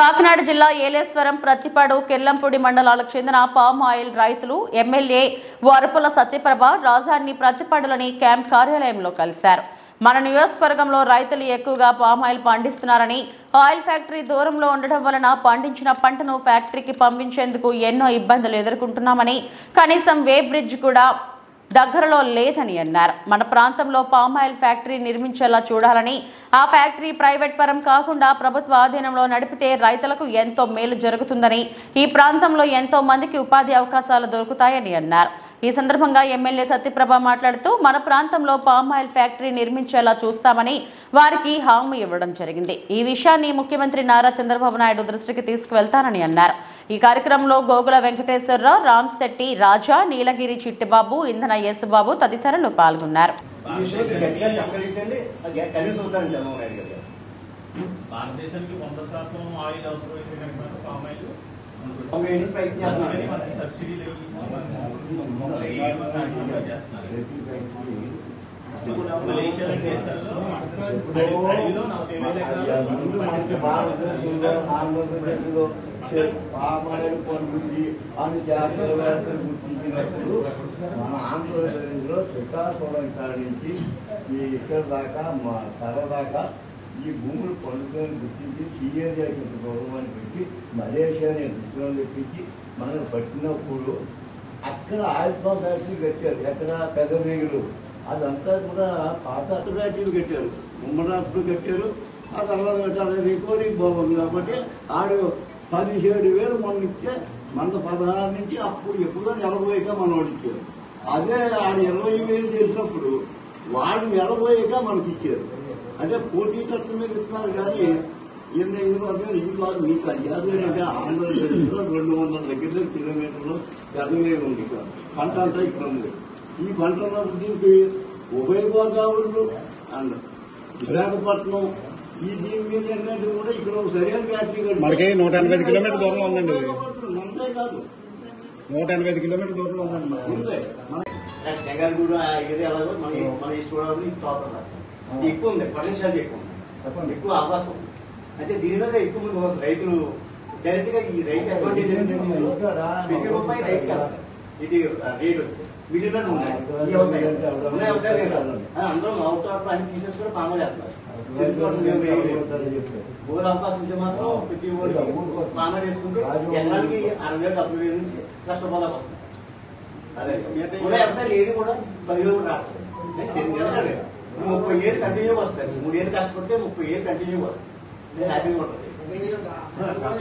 కాకినాడ జిల్లా ఏలేశ్వరం ప్రతిపాడు కెల్లంపూడి మండలాలకు చెందిన పామ్ ఆయిల్ రైతులు ఎమ్మెల్యే వరపుల సత్యప్రభ రాజధాని ప్రతిపాడులోని క్యాంప్ కార్యాలయంలో కలిశారు. మన నియోజకవర్గంలో రైతులు ఎక్కువగా పామ్ ఆయిల్ పండిస్తున్నారని, ఆయిల్ ఫ్యాక్టరీ దూరంలో ఉండడం వలన పండించిన పంటను ఫ్యాక్టరీకి పంపించేందుకు ఎన్నో ఇబ్బందులు ఎదుర్కొంటున్నామని, కనీసం వే బ్రిడ్జ్ కూడా దగ్గరలో లేదని అన్నారు. మన ప్రాంతంలో పామ్ ఆయిల్ ఫ్యాక్టరీ నిర్మించేలా చూడాలని, ఆ ఫ్యాక్టరీ ప్రైవేట్ పరం కాకుండా ప్రభుత్వ ఆధీనంలో నడిపితే రైతులకు ఎంతో మేలు జరుగుతుందని, ఈ ప్రాంతంలో ఎంతో మందికి ఉపాధి అవకాశాలు దొరుకుతాయని అన్నారు. ఈ సందర్భంగా ఎమ్మెల్యే సత్యప్రభ మాట్లాడుతూ మన ప్రాంతంలో పామ్ ఆయిల్ ఫ్యాక్టరీ నిర్మించేలా చూస్తామని వారికి హామీ ఇవ్వడం జరిగింది. ఈ విషయాన్ని ముఖ్యమంత్రి నారా చంద్రబాబు నాయుడు దృష్టికి తీసుకువెళ్తానని అన్నారు. ఈ కార్యక్రమంలో గోగుల వెంకటేశ్వరరావు, రామ్ శెట్టి, రాజా, నీలగిరి చిట్టిబాబు, ఇంధన యేసుబాబు తదితరులు పాల్గొన్నారు. భారతదేశానికి 100% ఆయిల్ అవసరమైతే కనుక పామ్ ఆయిల్ సబ్సిడీలు చేస్తున్నారు. మలేషియా లాంటి దేశాల్లో అడవిలో 40,000 ఎకరాలు పామాయిల్ పండుగ అని జాతీయ వ్యవస్థలు గుర్తించినప్పుడు మన ఆంధ్రప్రదేశ్లో శ్రీకాకుళం నుంచి ఇక్కడ దాకా మా తర దాకా ఈ భూములు పండుగను గుర్తించి సిఏజీకి గౌరవాన్ని పెట్టి మలేషియాని దృష్టిలో తెప్పించి మనకు పట్టినప్పుడు అక్కడ ఆయిల్ పంప్ ఫ్యాక్టరీ కట్టారు. ఎక్కడ పెదవేగులు అదంతా కూడా పాత ఫ్యాక్టరీలు కట్టారు, ఉమ్మడాప్పుడు కట్టారు. ఆ తర్వాత కట్టాలి రికవరీ బాగుంది కాబట్టి ఆడు 17,000 మనం ఇస్తే మన 16 నుంచి అప్పుడు ఎప్పుడో 40,000 మనం ఇచ్చారు. అదే ఆడు 20,000 చేసినప్పుడు వాడు 40,000 మనకి ఇచ్చారు. అంటే పోటీ తత్వం మీద ఇస్తున్నారు. కానీ ఇది కాదు, మీకు అంటే ఆంధ్రప్రదేశ్లో 200 దగ్గర కిలోమీటర్లు పెదవే ఉంది. పంట అంతా ఇక్కడ ఉంది. ఈ పంటలో దీనికి ఉభయ గోదావరిలో అండ్ విశాఖపట్నం ఈ దీని మీద ఏంటంటే కూడా ఇక్కడ ఒక సరైన ఫ్యాక్టరీ మనకి 180 కిలోమీటర్ దూరంలో ఉందండి. అంతే కాదు, 180 కిలోమీటర్ దూరంలో ఉంది. జగన్గూడ ఏరియాలో మన ఈ చూడాలి ఎక్కువ ఉంది, పొటెన్షియల్ ఎక్కువ ఉంది, ఎక్కువ అవకాశం. అయితే దీని మీద ఎక్కువ మంది రైతులు డైరెక్ట్ గా ఈ రైతు అడ్వాంటేజ్ ఏంటంటే రూపాయి రైతు కదా, ఇది రేటు మిడిల్ మ్యాన్ ఉన్నాయి. ఈ వ్యవసాయం అందరూ అవుతాడు అన్ని పీసెస్ కూడా పామలు చేస్తున్నారు. ఊరు అవకాశం ఉంటే మాత్రం ప్రతి ఊరికి పామ వేసుకుంటే ఎకరానికి 60,000 70,000 నుంచి లక్ష రూపాయలు వస్తుంది. అదే వ్యవసాయం ఏది కూడా 10,000 కూడా రావట్లేదు. 30 ఏళ్ళు కంటిన్యూ వస్తుంది. 3 ఏళ్ళు కష్టపడితే 30 ఏళ్ళు కంటిన్యూ వస్తుంది. హ్యాపీగా ఉంటుంది. 23,000 తర్వాత